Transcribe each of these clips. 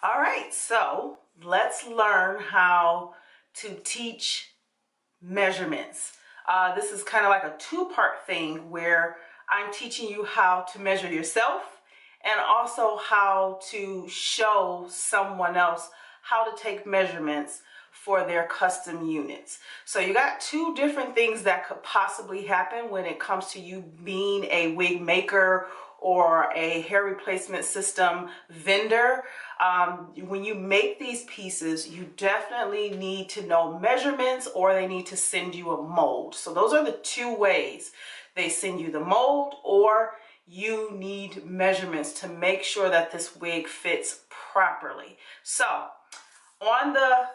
All right, so let's learn how to teach measurements. This is kind of like a two-part thing where I'm teaching you how to measure yourself and also how to show someone else how to take measurements for their custom units. So you got two different things that could possibly happen when it comes to you being a wig maker or a hair replacement system vendor. When you make these pieces, you definitely need to know measurements or they need to send you a mold. So those are the two ways. They send you the mold or you need measurements to make sure that this wig fits properly. So on the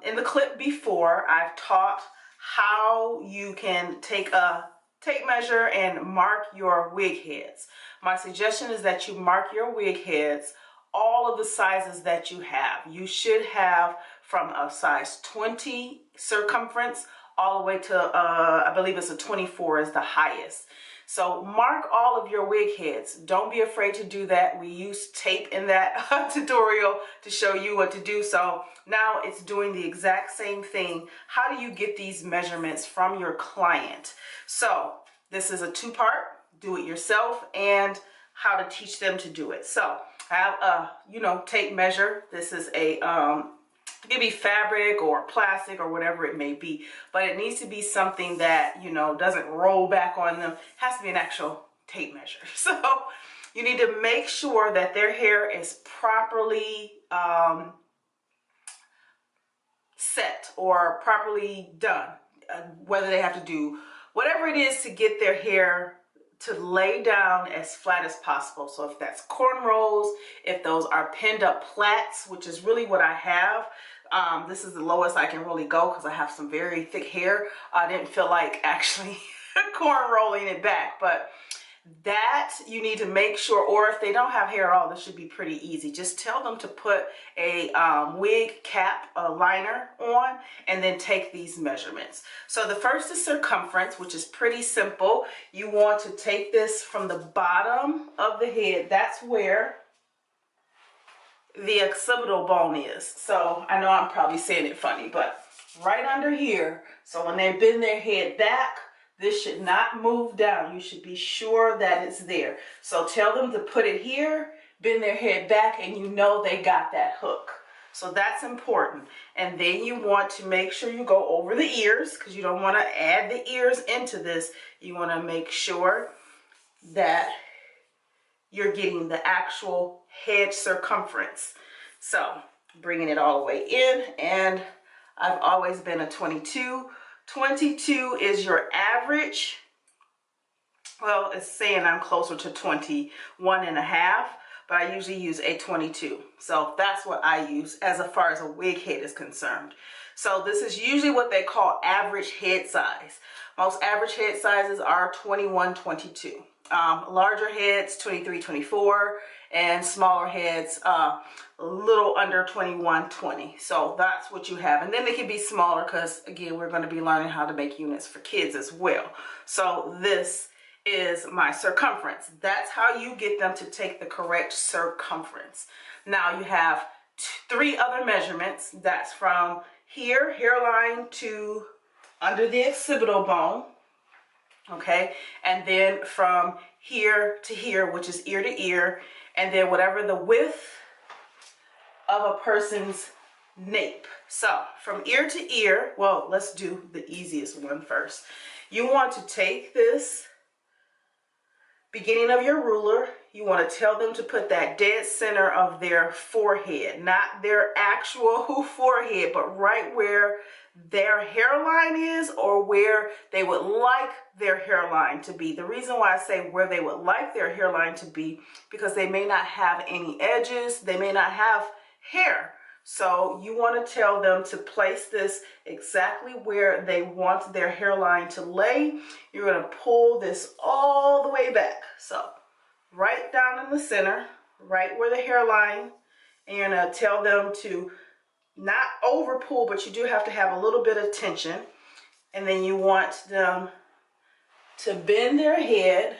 in the clip before, I've taught how you can take a tape measure and mark your wig heads. My suggestion is that you mark your wig heads all of the sizes that you have. You should have from a size 20 circumference all the way to I believe it's a 24 is the highest. So mark all of your wig heads. Don't be afraid to do that. We use tape in that tutorial to show you what to do. So now it's doing the exact same thing. How do you get these measurements from your client? So this is a two-part, do it yourself and how to teach them to do it. So I have a, tape measure. This is a, it could be fabric or plastic or whatever it may be, but it needs to be something that, doesn't roll back on them. It has to be an actual tape measure. So you need to make sure that their hair is properly set or properly done, whether they have to do whatever it is to get their hair to lay down as flat as possible. So if that's cornrows, if those are pinned up plaits, which is really what I have, this is the lowest I can really go because I have some very thick hair. I didn't feel like actually corn rolling it back, but that you need to make sure, or if they don't have hair at all, this should be pretty easy. Just tell them to put a wig cap, a liner on, and then take these measurements. So the first is circumference, which is pretty simple. You want to take this from the bottom of the head. That's where the occipital bone is. So I know I'm probably saying it funny, but right under here. So when they bend their head back, this should not move down. You should be sure that it's there. So tell them to put it here, bend their head back, and you know they got that hook. So that's important. And then you want to make sure you go over the ears because you don't want to add the ears into this. You want to make sure that you're getting the actual head circumference. So bringing it all the way in, and I've always been a 22. 22 is your average. Well, it's saying I'm closer to 21 and a half, but I usually use a 22. So that's what I use as far as a wig head is concerned. So this is usually what they call average head size. Most average head sizes are 21, 22. Larger heads, 23, 24, and smaller heads, a little under 21, 20. So that's what you have. And then they can be smaller because, again, we're going to be learning how to make units for kids as well. So this is my circumference. That's how you get them to take the correct circumference. Now you have three other measurements. That's from here, hairline, to under the occipital bone. Okay, and then from here to here, which is ear to ear, and then whatever the width of a person's nape. So from ear to ear, well, let's do the easiest one first. You want to take this beginning of your ruler, you want to tell them to put that dead center of their forehead, not their actual forehead, but right where their hairline is or where they would like their hairline to be. The reason why I say where they would like their hairline to be, because they may not have any edges, they may not have hair. So you want to tell them to place this exactly where they want their hairline to lay. You're going to pull this all the way back. So right down in the center, right where the hairline, and you're going to tell them to not over pull, but you do have to have a little bit of tension. And then you want them to bend their head,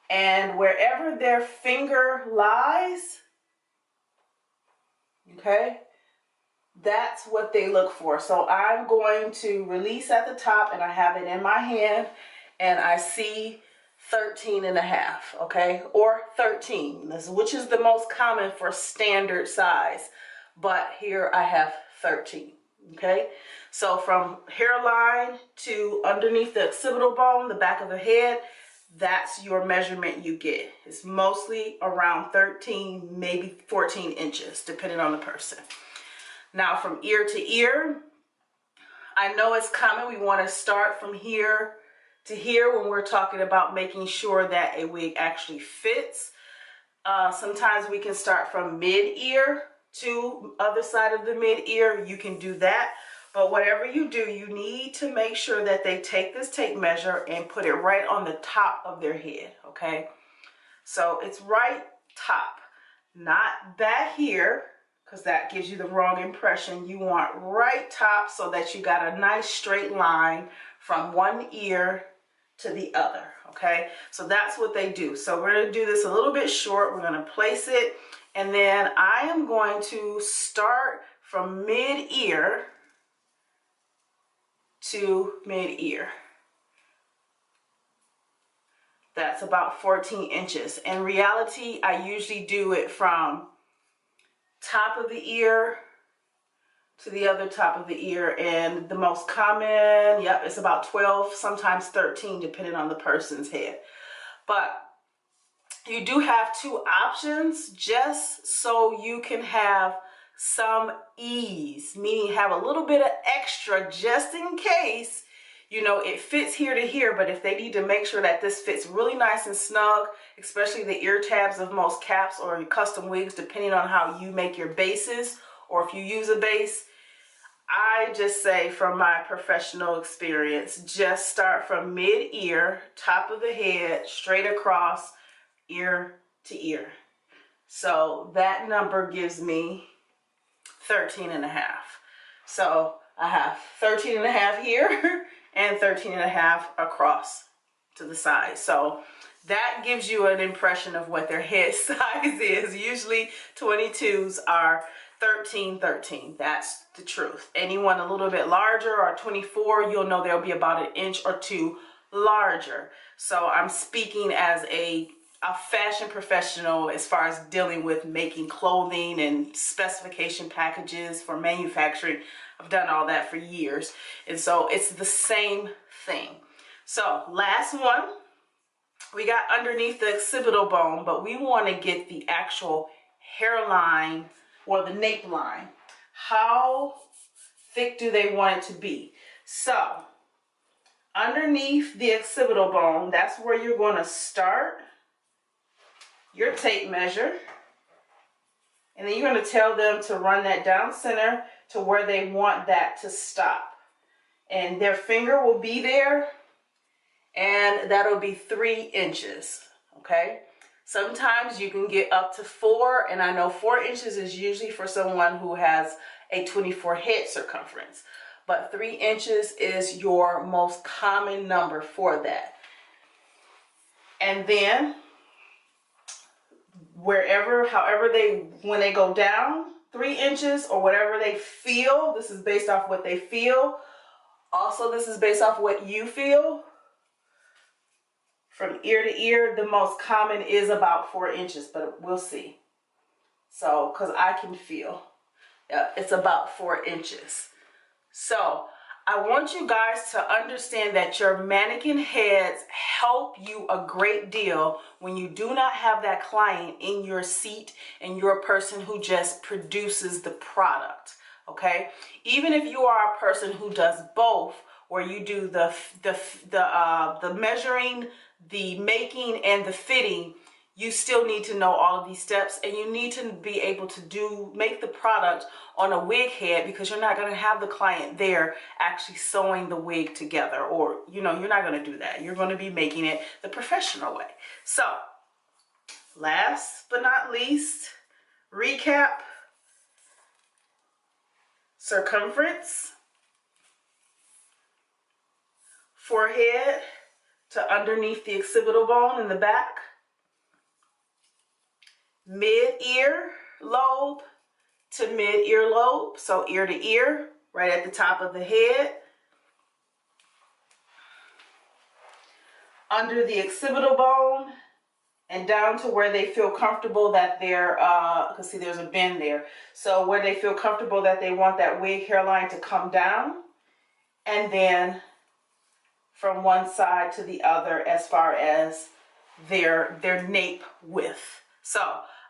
and wherever their finger lies, okay? That's what they look for. So I'm going to release at the top, and I have it in my hand, and I see 13 and a half, okay? Or 13, which is the most common for standard size. But here I have 13, okay? So from hairline to underneath the occipital bone, the back of the head, that's your measurement you get. It's mostly around 13, maybe 14 inches, depending on the person. Now from ear to ear, I know it's common. We want to start from here to here when we're talking about making sure that a wig actually fits. Sometimes we can start from mid-ear to other side of the mid-ear. You can do that. But whatever you do, you need to make sure that they take this tape measure and put it right on the top of their head, okay? So it's right top, not back here, because that gives you the wrong impression. You want right top so that you got a nice straight line from one ear to the other, okay? So that's what they do. So we're gonna do this a little bit short. We're gonna place it, and then I am going to start from mid-ear to mid-ear. That's about 14 inches. In reality, I usually do it from top of the ear to the other top of the ear, and the most common, yep, it's about 12, sometimes 13, depending on the person's head. But you do have two options just so you can have some ease, meaning have a little bit of extra just in case, you know, it fits here to here. But if they need to make sure that this fits really nice and snug, especially the ear tabs of most caps or custom wigs, depending on how you make your bases or if you use a base, I just say from my professional experience, just start from mid-ear, top of the head, straight across, ear to ear. So that number gives me 13 and a half. So I have 13 and a half here and 13 and a half across to the side. So that gives you an impression of what their head size is. Usually 22s are 13, 13. That's the truth. Anyone a little bit larger or 24, you'll know they'll be about an inch or two larger. So I'm speaking as a fashion professional as far as dealing with making clothing and specification packages for manufacturing. I've done all that for years. And so it's the same thing. So last one, we got underneath the occipital bone, but we want to get the actual hairline or the nape line. How thick do they want it to be? So underneath the occipital bone, that's where you're going to start your tape measure, and then you're going to tell them to run that down center to where they want that to stop, and their finger will be there, and that'll be 3 inches. Okay, sometimes you can get up to 4, and I know 4 inches is usually for someone who has a 24 head circumference, but 3 inches is your most common number for that. And then however when they go down 3 inches or whatever they feel, this is based off what they feel. Also, this is based off what you feel. From ear to ear, the most common is about 4 inches, but we'll see. So, because I can feel, it's about 4 inches. So I want you guys to understand that your mannequin heads help you a great deal when you do not have that client in your seat and you're a person who just produces the product, okay? Even if you are a person who does both, where you do the measuring, the making, and the fitting, you still need to know all of these steps, and you need to be able to make the product on a wig head, because you're not going to have the client there actually sewing the wig together, or you're not going to do that. You're going to be making it the professional way. So last but not least, recap: circumference, forehead to underneath the occipital bone in the back, mid-ear lobe to mid earlobe, so ear to ear, right at the top of the head, under the occipital bone, and down to where they feel comfortable that they're, because see there's a bend there, so where they feel comfortable that they want that wig hairline to come down, and then from one side to the other as far as their nape width. So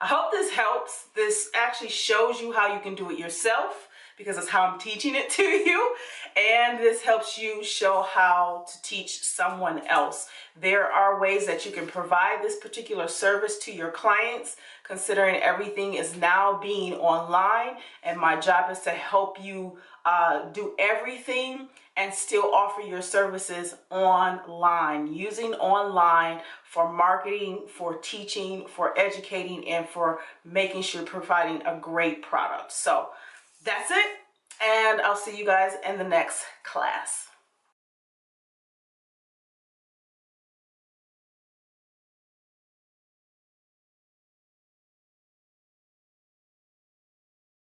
I hope this helps. This actually shows you how you can do it yourself, because it's how I'm teaching it to you, and this helps you show how to teach someone else. There are ways that you can provide this particular service to your clients, considering everything is now being online, and my job is to help you do everything and still offer your services online, using online for marketing, for teaching, for educating, and for making sure you're providing a great product. So that's it, and I'll see you guys in the next class.